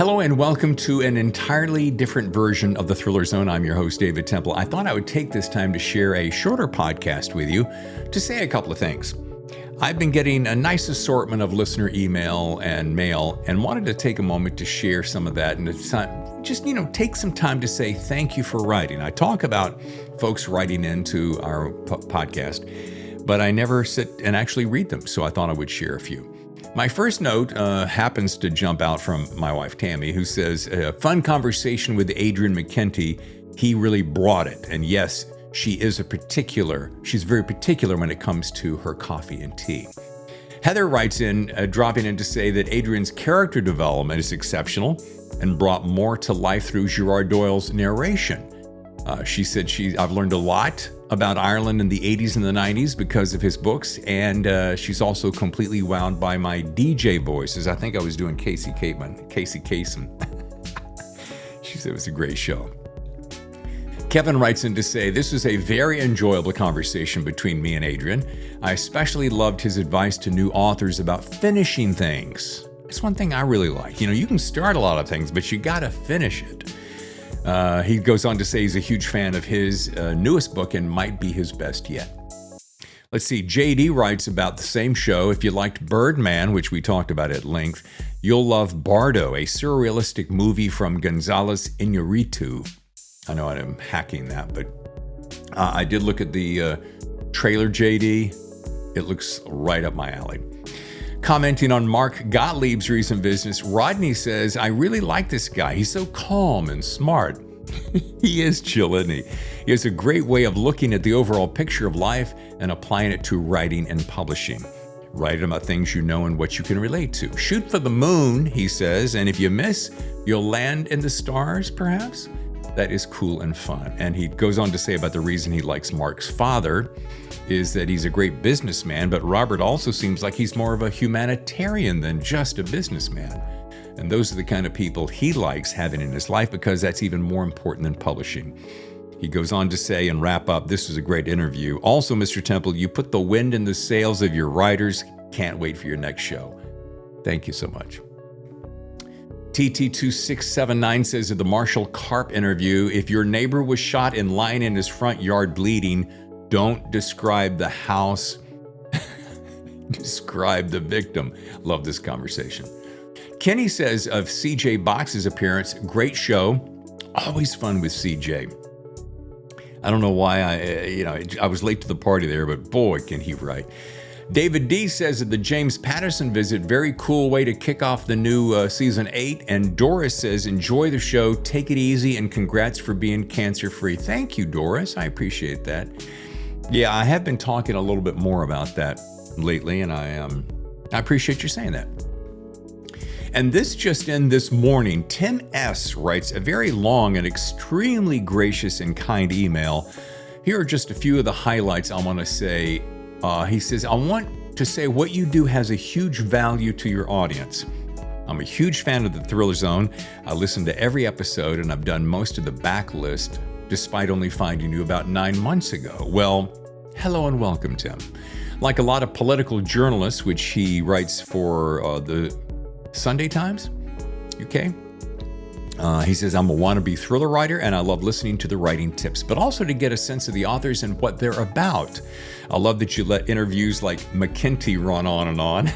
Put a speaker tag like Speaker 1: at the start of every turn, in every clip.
Speaker 1: Hello and welcome to an entirely different version of the Thriller Zone. I'm your host, David Temple. I thought I would take this time to share a shorter podcast with you to say a couple of things. I've been getting a nice assortment of listener email and mail and wanted to take a moment to share some of that and just take some time to say thank you for writing. I talk about folks writing into our podcast, but I never sit and actually read them, so I thought I would share a few. My first note happens to jump out from my wife, Tammy, who says, fun conversation with Adrian McKenty. He really brought it. And yes, she's very particular when it comes to her coffee and tea. Heather writes in, dropping in to say that Adrian's character development is exceptional and brought more to life through Gerard Doyle's narration. She said, I've learned a lot about Ireland in the 80s and the 90s because of his books, and she's also completely wowed by my DJ voices. I think I was doing Casey Kasem. She said it was a great show. Kevin writes in to say, this was a very enjoyable conversation between me and Adrian. I especially loved his advice to new authors about finishing things. It's one thing I really like. You can start a lot of things, but you gotta finish it. He goes on to say he's a huge fan of his newest book and might be his best yet. Let's see, JD writes about the same show. If you liked Birdman, which we talked about at length, you'll love Bardo, a surrealistic movie from González Iñárritu. I know I'm hacking that, but I did look at the trailer, JD. It looks right up my alley. Commenting on Mark Gottlieb's recent business, Rodney says, I really like this guy. He's so calm and smart. He is chill, isn't he? He has a great way of looking at the overall picture of life and applying it to writing and publishing. Write about things you know and what you can relate to. Shoot for the moon, he says, and if you miss, you'll land in the stars, perhaps? That is cool and fun. And he goes on to say about the reason he likes Mark's father is that he's a great businessman, but Robert also seems like he's more of a humanitarian than just a businessman. And those are the kind of people he likes having in his life because that's even more important than publishing. He goes on to say and wrap up, this was a great interview. Also, Mr. Temple, you put the wind in the sails of your writers. Can't wait for your next show. Thank you so much. TT2679 says of the Marshall Karp interview, if your neighbor was shot and lying in his front yard bleeding, don't describe the house, describe the victim. Love this conversation. Kenny says of CJ Box's appearance, great show, always fun with CJ. I don't know why I was late to the party there, but boy, can he write. David D says of the James Patterson visit, very cool way to kick off the new season 8. And Doris says, enjoy the show, take it easy, and congrats for being cancer-free. Thank you, Doris. I appreciate that. Yeah, I have been talking a little bit more about that lately, and I appreciate you saying that. And this just in this morning, Tim S. writes a very long and extremely gracious and kind email. Here are just a few of the highlights I want to say. He says, I want to say what you do has a huge value to your audience. I'm a huge fan of the Thriller Zone. I listen to every episode, and I've done most of the backlist, despite only finding you about 9 months ago. Well, hello and welcome, Tim. Like a lot of political journalists, which he writes for the Sunday Times, UK, he says, I'm a wannabe thriller writer, and I love listening to the writing tips, but also to get a sense of the authors and what they're about. I love that you let interviews like McKenty run on and on.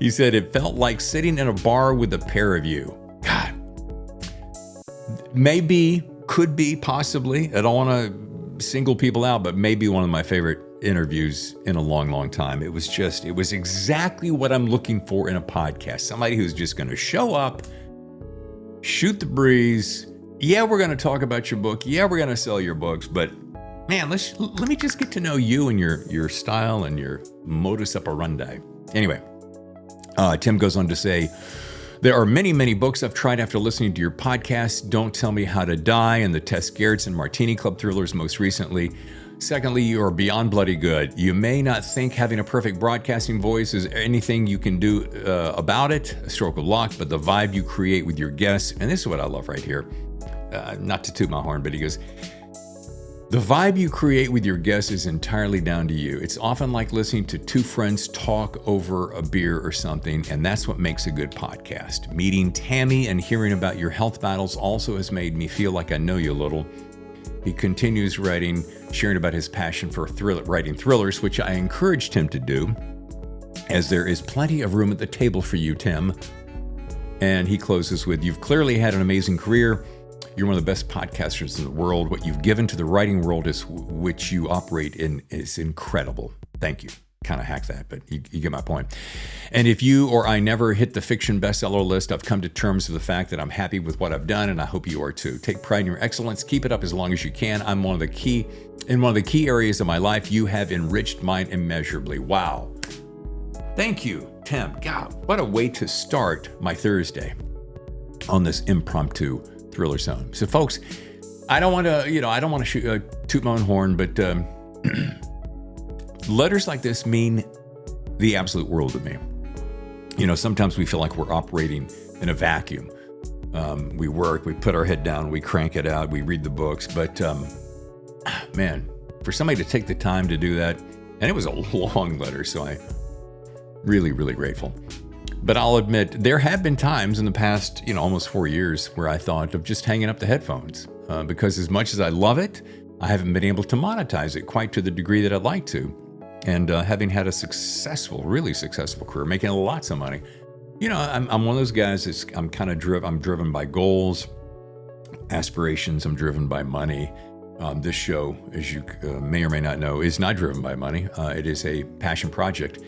Speaker 1: He said, it felt like sitting in a bar with the pair of you. God, maybe, could be, possibly. I don't want to single people out, but maybe one of my favorite interviews in a long, long time. It was exactly what I'm looking for in a podcast. Somebody who's just going to show up, shoot the breeze. Yeah, we're going to talk about your book. Yeah, we're going to sell your books, but man, let me just get to know you and your style and your modus operandi. Anyway, Tim goes on to say, there are many, many books I've tried after listening to your podcast. Don't Tell Me How to Die and the Tess Gerritsen Martini Club thrillers most recently. Secondly, you are beyond bloody good. You may not think having a perfect broadcasting voice is anything you can do about it, a stroke of luck, but the vibe you create with your guests, and this is what I love right here, not to toot my horn, but he goes, The vibe you create with your guests is entirely down to you. It's often like listening to two friends talk over a beer or something, and that's what makes a good podcast. Meeting Tammy and hearing about your health battles also has made me feel like I know you a little. He continues writing, sharing about his passion for writing thrillers, which I encouraged him to do, as there is plenty of room at the table for you, Tim. And he closes with, "You've clearly had an amazing career. You're one of the best podcasters in the world. What you've given to the writing world is which you operate in is incredible. Thank you." Kind of hack that, but you get my point. "And if you or I never hit the fiction bestseller list, I've come to terms with the fact that I'm happy with what I've done, and I hope you are too. Take pride in your excellence. Keep it up as long as you can. In one of the key areas of my life, you have enriched mine immeasurably." Wow. Thank you, Tim. God, what a way to start my Thursday on this impromptu Thriller Zone. So, folks, I don't want to toot my own horn, but letters like this mean the absolute world to me. Sometimes we feel like we're operating in a vacuum. We work, we put our head down, we crank it out, we read the books. But man, for somebody to take the time to do that, and it was a long letter, so I really, really grateful. But I'll admit, there have been times in the past, almost 4 years where I thought of just hanging up the headphones because as much as I love it, I haven't been able to monetize it quite to the degree that I'd like to. And having had a really successful career, making lots of money, I'm one of those guys I'm driven by goals, aspirations. I'm driven by money. This show, as you may or may not know, is not driven by money. It is a passion project.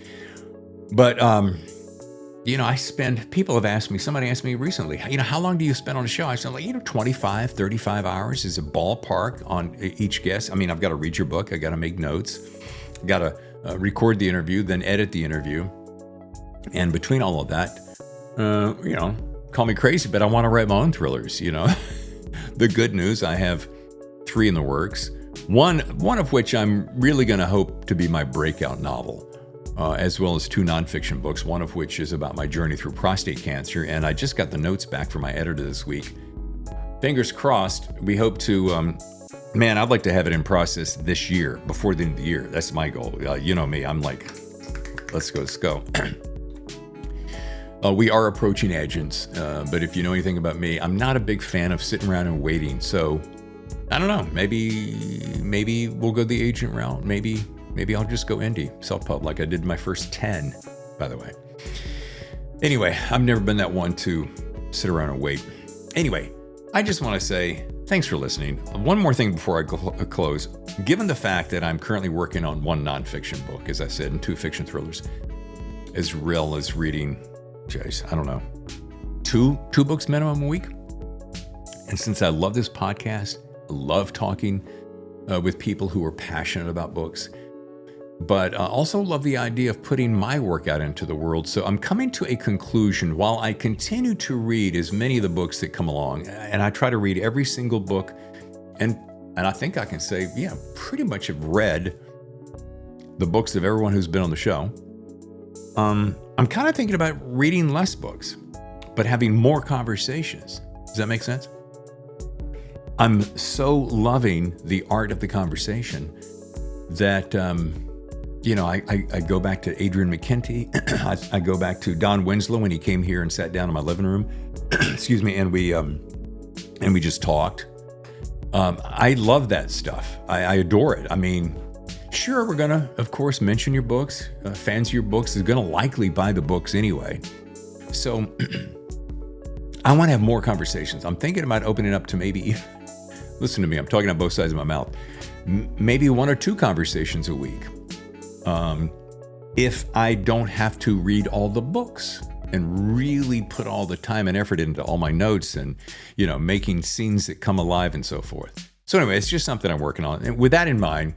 Speaker 1: But, somebody asked me recently, how long do you spend on a show? I said, 25, 35 hours is a ballpark on each guest. I've got to read your book. I got to make notes. Got to record the interview, then edit the interview. And between all of that, call me crazy, but I want to write my own thrillers, The good news, I have 3 in the works. One of which I'm really going to hope to be my breakout novel. As well as 2 nonfiction books, one of which is about my journey through prostate cancer. And I just got the notes back from my editor this week. Fingers crossed, we hope to, I'd like to have it in process this year, before the end of the year. That's my goal. You know me, I'm like, let's go. We are approaching agents, but if you know anything about me, I'm not a big fan of sitting around and waiting. So, I don't know, maybe we'll go the agent route, Maybe I'll just go indie, self-pub, like I did my first 10, by the way. Anyway, I've never been that one to sit around and wait. Anyway, I just want to say thanks for listening. One more thing before I close. Given the fact that I'm currently working on 1 nonfiction book, as I said, and 2 fiction thrillers, as well as reading, two books minimum a week. And since I love this podcast, I love talking with people who are passionate about books, but also love the idea of putting my work out into the world. So I'm coming to a conclusion while I continue to read as many of the books that come along, and I try to read every single book, and I think I can say, pretty much have read the books of everyone who's been on the show. I'm kind of thinking about reading less books, but having more conversations. Does that make sense? I'm so loving the art of the conversation that, I go back to Adrian McKenty. I go back to Don Winslow when he came here and sat down in my living room. Excuse me, and we just talked. I love that stuff. I adore it. Sure, we're gonna, of course, mention your books. Fans of your books is gonna likely buy the books anyway. So I want to have more conversations. I'm thinking about opening up to maybe. Listen to me. I'm talking on both sides of my mouth. Maybe 1 or 2 conversations a week. If I don't have to read all the books and really put all the time and effort into all my notes and, making scenes that come alive and so forth. So anyway, it's just something I'm working on. And with that in mind,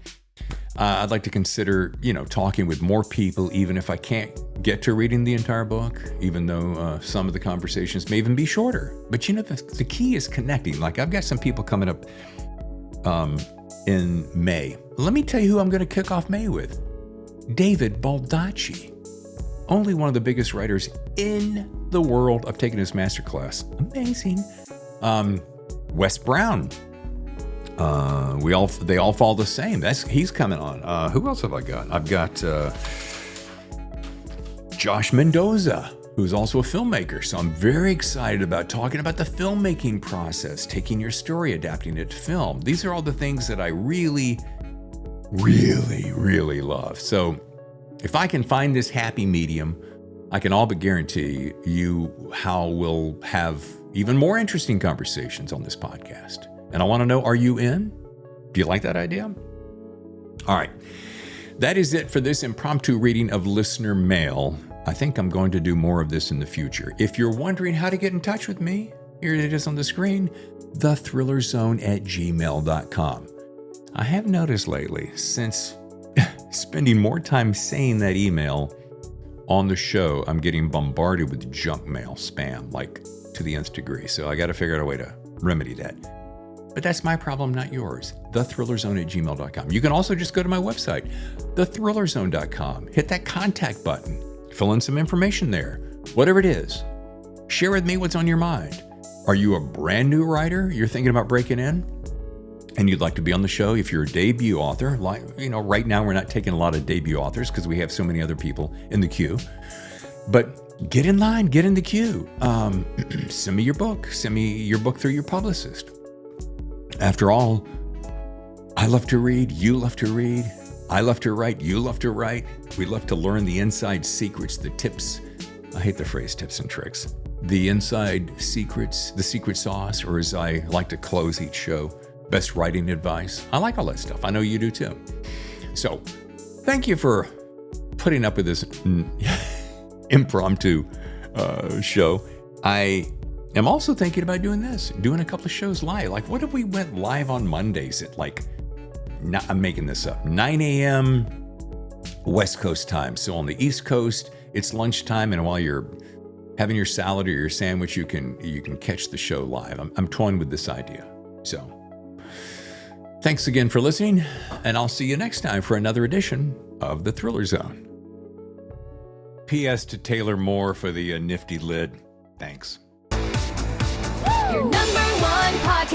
Speaker 1: I'd like to consider, talking with more people, even if I can't get to reading the entire book, even though some of the conversations may even be shorter. But, the key is connecting. Like I've got some people coming up in May. Let me tell you who I'm going to kick off May with. David Baldacci, only one of the biggest writers in the world. I've taken his masterclass. Amazing. Wes Brown. They all fall the same. He's coming on. Who else have I got? I've got Josh Mendoza, who's also a filmmaker. So I'm very excited about talking about the filmmaking process, taking your story, adapting it to film. These are all the things that I really, really, really love. So if I can find this happy medium, I can all but guarantee you how we'll have even more interesting conversations on this podcast. And I want to know, are you in? Do you like that idea? All right. That is it for this impromptu reading of listener mail. I think I'm going to do more of this in the future. If you're wondering how to get in touch with me, here it is on the screen, thethrillerzone@gmail.com. I have noticed lately, since spending more time saying that email on the show, I'm getting bombarded with junk mail spam, like to the nth degree. So I got to figure out a way to remedy that. But that's my problem, not yours. thethrillerzone@gmail.com. You can also just go to my website, thethrillerzone.com. Hit that contact button. Fill in some information there. Whatever it is, share with me what's on your mind. Are you a brand new writer you're thinking about breaking in and you'd like to be on the show? If you're a debut author, like, right now we're not taking a lot of debut authors because we have so many other people in the queue. But get in line, get in the queue. Send me your book. Send me your book through your publicist. After all, I love to read, you love to read, I love to write, you love to write. We love to learn the inside secrets, the tips. I hate the phrase tips and tricks. The inside secrets, the secret sauce, or as I like to close each show, best writing advice. I like all that stuff. I know you do too. So thank you for putting up with this impromptu show. I'm also thinking about doing a couple of shows live. Like, what if we went live on Mondays at I'm making this up, 9 a.m. West Coast time. So on the East Coast, it's lunchtime, and while you're having your salad or your sandwich, you can catch the show live. I'm toying with this idea. So thanks again for listening, and I'll see you next time for another edition of The Thriller Zone. P.S. to Taylor Moore for the nifty lid. Thanks.
Speaker 2: Your number one podcast.